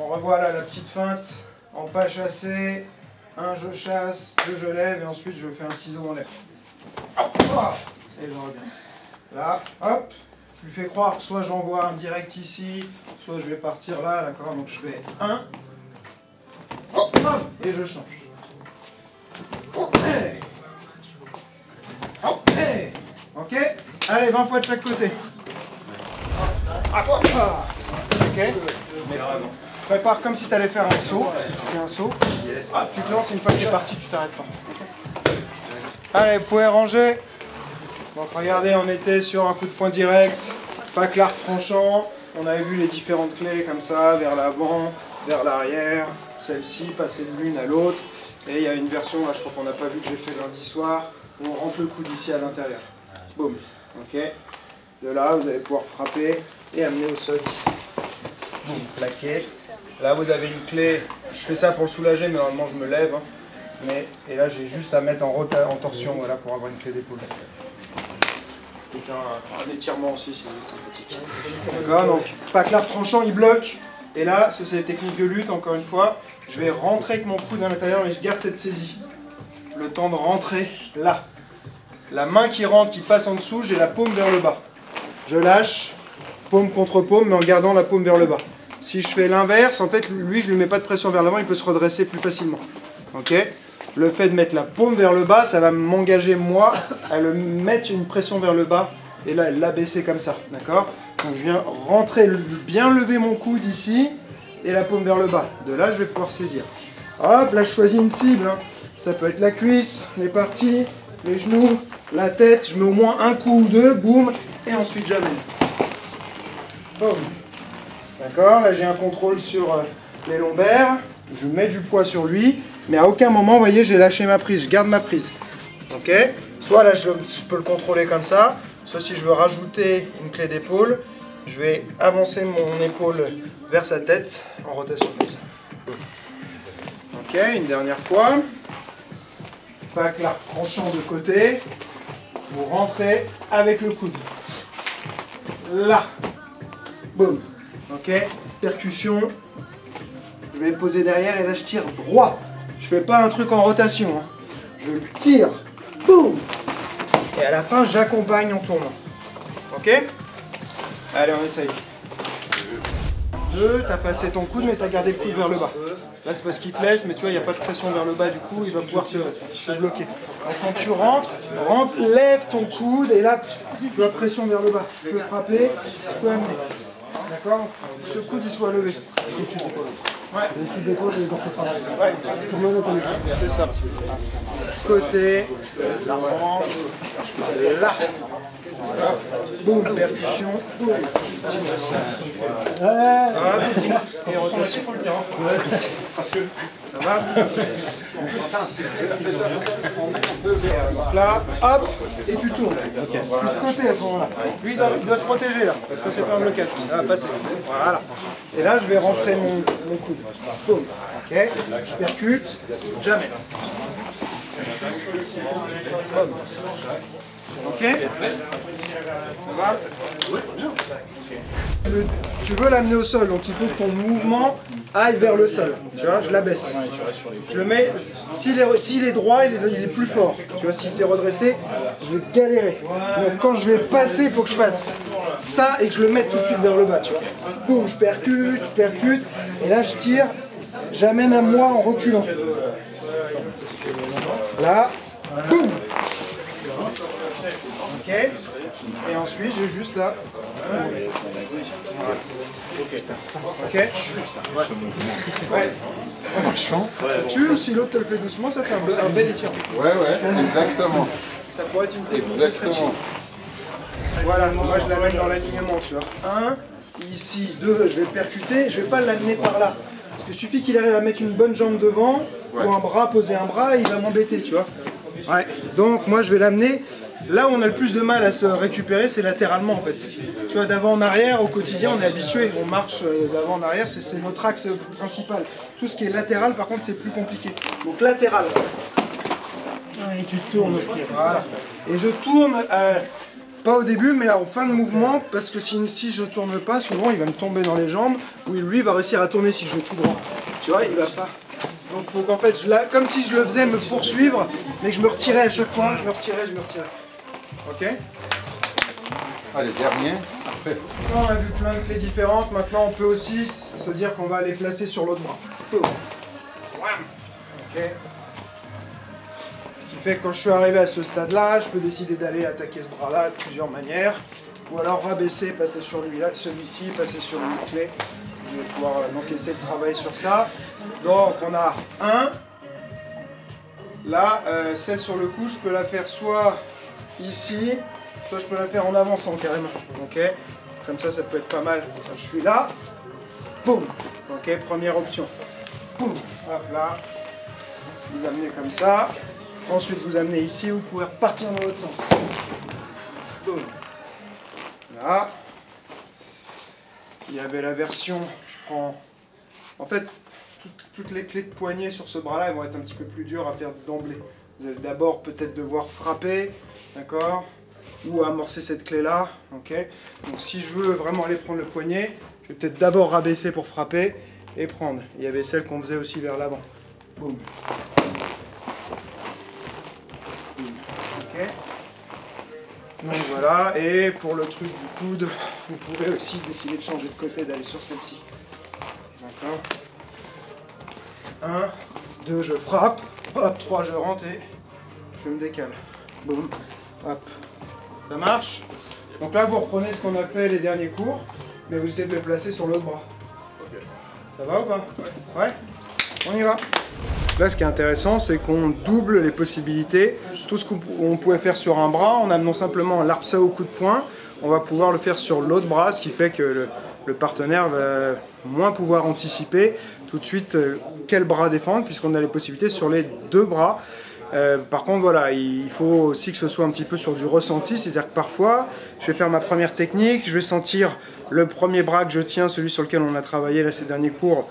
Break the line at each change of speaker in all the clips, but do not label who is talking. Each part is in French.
On revoit là la petite feinte en pas chassé. Un, je chasse, deux, je lève, et ensuite je fais un ciseau en l'air. Et je reviens. Là, hop, je lui fais croire que soit j'envoie un direct ici, soit je vais partir là, d'accord? Donc je fais 1, hop, et je change. Hey. Hop, hey. Ok? Allez, 20 fois de chaque côté. Ok? Prépare comme si tu allais faire un saut. Tu fais un saut. Tu te lances, une fois que c'est parti, tu t'arrêtes pas. Allez, vous pouvez ranger. Donc regardez, on était sur un coup de poing direct, pas clair tranchant. On avait vu les différentes clés comme ça, vers l'avant, vers l'arrière. Celle-ci, passer de l'une à l'autre. Et il y a une version, là je crois qu'on n'a pas vu, que j'ai fait lundi soir, où on rentre le coude ici à l'intérieur. Boum. Ok. De là, vous allez pouvoir frapper et amener au sol ici. Boum, plaqué. Là, vous avez une clé. Je fais ça pour le soulager, mais normalement, je me lève. Hein. Et là, j'ai juste à mettre en torsion, voilà, pour avoir une clé d'épaule. Donc, un étirement aussi, si vous êtes sympathique. D'accord, donc, pas clair tranchant, il bloque. Et là, c'est les techniques de lutte, encore une fois. Je vais rentrer avec mon coude à l'intérieur et je garde cette saisie. Le temps de rentrer là. La main qui rentre, qui passe en dessous, j'ai la paume vers le bas. Je lâche, paume contre paume, mais en gardant la paume vers le bas. Si je fais l'inverse, en fait, lui, je ne lui mets pas de pression vers l'avant, il peut se redresser plus facilement. Ok? Le fait de mettre la paume vers le bas, ça va m'engager, moi, à le mettre une pression vers le bas, et là, l'abaisser comme ça. D'accord? Donc, je viens rentrer, bien lever mon coude ici, et la paume vers le bas. De là, je vais pouvoir saisir. Hop, là, je choisis une cible. Hein. Ça peut être la cuisse, les parties, les genoux, la tête. Je mets au moins un coup ou deux, boum, et ensuite j'amène. Boum. D'accord, là j'ai un contrôle sur les lombaires, je mets du poids sur lui, mais à aucun moment, vous voyez, j'ai lâché ma prise, je garde ma prise. Ok? Soit là je peux le contrôler comme ça, soit si je veux rajouter une clé d'épaule, je vais avancer mon épaule vers sa tête en rotation comme ça. Ok, une dernière fois. Pas clair tranchant de côté, vous rentrez avec le coude. Là. Boum. Ok, percussion, je vais me poser derrière et là je tire droit. Je fais pas un truc en rotation, hein. Je tire, boum. Et à la fin j'accompagne en tournant. Ok? Allez, on essaye. 2, t'as passé ton coude mais t'as gardé le coude vers le bas. Là c'est parce qu'il te laisse, mais tu vois, il n'y a pas de pression vers le bas, du coup il va pouvoir te bloquer. Donc, quand tu rentres, lève ton coude et là tu vois, pression vers le bas. Tu peux frapper, tu peux amener. D'accord? Ce coude il soit levé. Ouais. Ouais. C'est ça. Côté. Là. Boum, percussion. Boum. Et rotation. Ça va? Donc là, hop, et tu tournes. Je suis de côté à ce moment-là. Lui, il doit se protéger là, parce que c'est pas un blocage. Ça va passer. Voilà. Et là, je vais rentrer mon coude. Boum. Ok. Je percute. Jamais. Boum. Ok. Ça va? Tu veux l'amener au sol, donc il faut que ton mouvement aille vers le sol. Tu vois, je l'abaisse. Je le mets. S'il est droit, il est plus fort. Tu vois, s'il s'est redressé, je vais galérer. Donc quand je vais passer, il faut que je fasse ça et que je le mette tout de suite vers le bas. Tu vois. Boum, je percute, et là je tire, j'amène à moi en reculant. Là, boum. Ok. Et ensuite, j'ai juste à... Ok. Ouais. Tu, si l'autre te le fait doucement, ça fait un bel étirement.
Ouais, exactement.
Ça pourrait être une technique de stretching. Voilà, moi je l'amène dans l'alignement, tu vois. 1, ici, 2, je vais le percuter, je vais pas l'amener par là. Parce qu'il suffit qu'il arrive à mettre une bonne jambe devant, ou un bras, poser un bras, et il va m'embêter, tu vois. Ouais, donc moi je vais l'amener. Là où on a le plus de mal à se récupérer, c'est latéralement en fait. Tu vois, d'avant en arrière, au quotidien, on est habitué. On marche d'avant en arrière, c'est notre axe principal. Tout ce qui est latéral, par contre, c'est plus compliqué. Donc latéral. Et tu tournes au pied. Voilà. Et je tourne Pas au début, mais en fin de mouvement, parce que si je tourne pas, souvent il va me tomber dans les jambes, ou lui va réussir à tourner si je vais tout droit. Tu vois, il va pas. Donc il faut qu'en fait, comme si je le faisais me poursuivre, mais que je me retirais à chaque fois, je me retirais. Ok?
Allez, dernier, après.
On a vu plein de clés différentes, maintenant on peut aussi se dire qu'on va les placer sur l'autre bras. Ok. Ce qui fait que quand je suis arrivé à ce stade-là, je peux décider d'aller attaquer ce bras-là de plusieurs manières. Ou alors rabaisser, passer sur celui-ci, passer sur une clé. Je vais pouvoir donc essayer de travailler sur ça. Donc on a un. Là, celle sur le cou, je peux la faire soit ici, soit je peux la faire en avançant carrément. Ok. Comme ça peut être pas mal. Je suis là. Boum. Ok, première option. Boum. Hop là. Vous amenez comme ça. Ensuite, vous amenez ici, vous pouvez repartir dans l'autre sens. Boum. Là. Il y avait la version, je prends... En fait, toutes les clés de poignet sur ce bras-là, elles vont être un petit peu plus dures à faire d'emblée. Vous allez d'abord peut-être devoir frapper, d'accord, ou amorcer cette clé-là, ok. Donc si je veux vraiment aller prendre le poignet, je vais peut-être d'abord rabaisser pour frapper et prendre. Il y avait celle qu'on faisait aussi vers l'avant. Boum. Ok. Donc voilà, et pour le truc du coude, vous pouvez aussi décider de changer de côté, d'aller sur celle-ci. D'accord. 1, 2, je frappe, hop, 3, je rentre et je me décale. Boum, hop. Ça marche? Donc là, vous reprenez ce qu'on a fait les derniers cours, mais vous essayez de le placer sur l'autre bras. Okay. Ça va ou pas? Ouais. On y va. Là, ce qui est intéressant, c'est qu'on double les possibilités. Tout ce qu'on pouvait faire sur un bras, en amenant simplement l'arpsa au coup de poing, on va pouvoir le faire sur l'autre bras, ce qui fait que le partenaire va moins pouvoir anticiper tout de suite quel bras défendre, puisqu'on a les possibilités sur les deux bras. Par contre, voilà, il faut aussi que ce soit un petit peu sur du ressenti, c'est-à-dire que parfois, je vais faire ma première technique, je vais sentir le premier bras que je tiens, celui sur lequel on a travaillé là, ces derniers cours,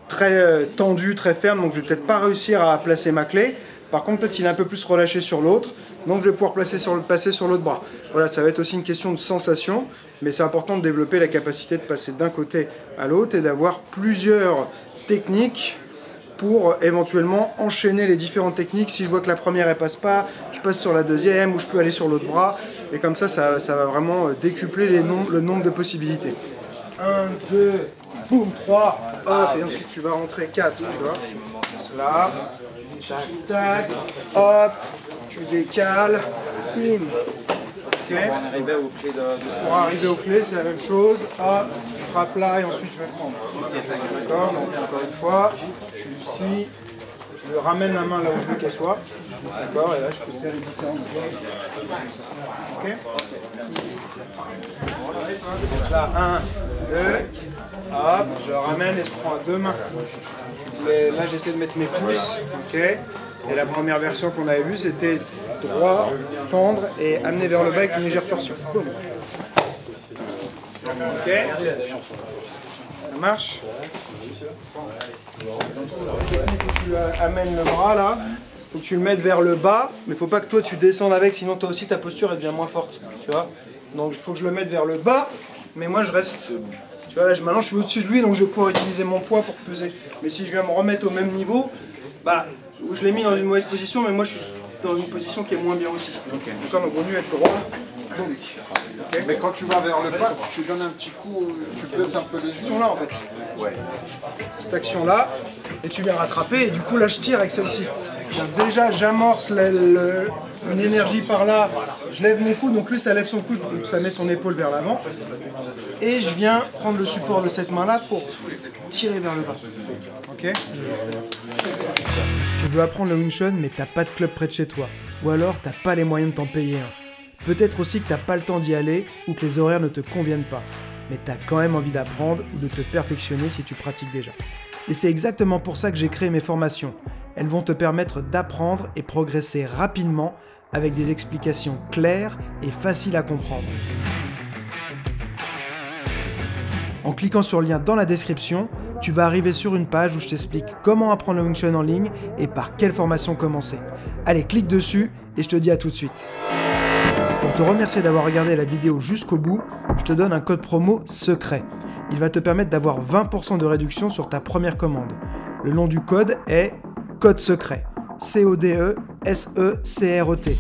très tendu, très ferme, donc je vais peut-être pas réussir à placer ma clé. Par contre, peut-être il est un peu plus relâché sur l'autre, donc je vais pouvoir passer sur l'autre bras. Voilà, ça va être aussi une question de sensation, mais c'est important de développer la capacité de passer d'un côté à l'autre et d'avoir plusieurs techniques pour éventuellement enchaîner les différentes techniques. Si je vois que la première elle passe pas, je passe sur la deuxième ou je peux aller sur l'autre bras, et comme ça va vraiment décupler le nombre de possibilités. 1, 2, boum, 3, hop, et ensuite tu vas rentrer 4, tu vois. Là, tac, tac, hop, tu décales, boum. Ok. Pour arriver aux clés, c'est la même chose. Hop, tu frappes là et ensuite je vais prendre. D'accord, donc encore une fois, je suis ici, je le ramène la main là où je veux qu'elle soit. D'accord, et là je peux serrer différentes clés. Ok. Donc là, 1, 2, hop, je ramène et je prends à deux mains. Et là j'essaie de mettre mes pouces, ok. Et la première version qu'on avait vue, c'était droit, tendre et amener vers le bas avec une légère torsion. Boum. Ok. Ça marche. Tu amènes le bras là, faut que tu le mettes vers le bas, mais faut pas que toi tu descendes avec, sinon toi aussi ta posture elle devient moins forte, tu vois. Donc il faut que je le mette vers le bas, mais moi je reste. Tu vois là, maintenant je suis au-dessus de lui, donc je vais pouvoir utiliser mon poids pour peser. Mais si je viens me remettre au même niveau, bah je l'ai mis dans une mauvaise position, mais moi je suis dans une position qui est moins bien aussi. Okay. Donc on vaut mieux être droit. Okay.
Mais quand tu vas vers le bas, tu donnes un petit coup, tu baisses un peu les genoux.
Là en fait. Ouais. Cette action là, et tu viens rattraper, et du coup là je tire avec celle-ci. Déjà j'amorce une énergie par là, je lève mon coude, donc lui ça lève son coude, donc ça met son épaule vers l'avant. Et je viens prendre le support de cette main là pour tirer vers le bas. Ok. Tu veux apprendre le Wing Chun mais t'as pas de club près de chez toi. Ou alors t'as pas les moyens de t'en payer un. Peut-être aussi que t'as pas le temps d'y aller ou que les horaires ne te conviennent pas. Mais t'as quand même envie d'apprendre ou de te perfectionner si tu pratiques déjà. Et c'est exactement pour ça que j'ai créé mes formations. Elles vont te permettre d'apprendre et progresser rapidement avec des explications claires et faciles à comprendre. En cliquant sur le lien dans la description, tu vas arriver sur une page où je t'explique comment apprendre le Wing Chun en ligne et par quelle formation commencer. Allez, clique dessus et je te dis à tout de suite. Pour te remercier d'avoir regardé la vidéo jusqu'au bout, je te donne un code promo secret. Il va te permettre d'avoir 20% de réduction sur ta première commande. Le nom du code est code secret. CODE SECRET.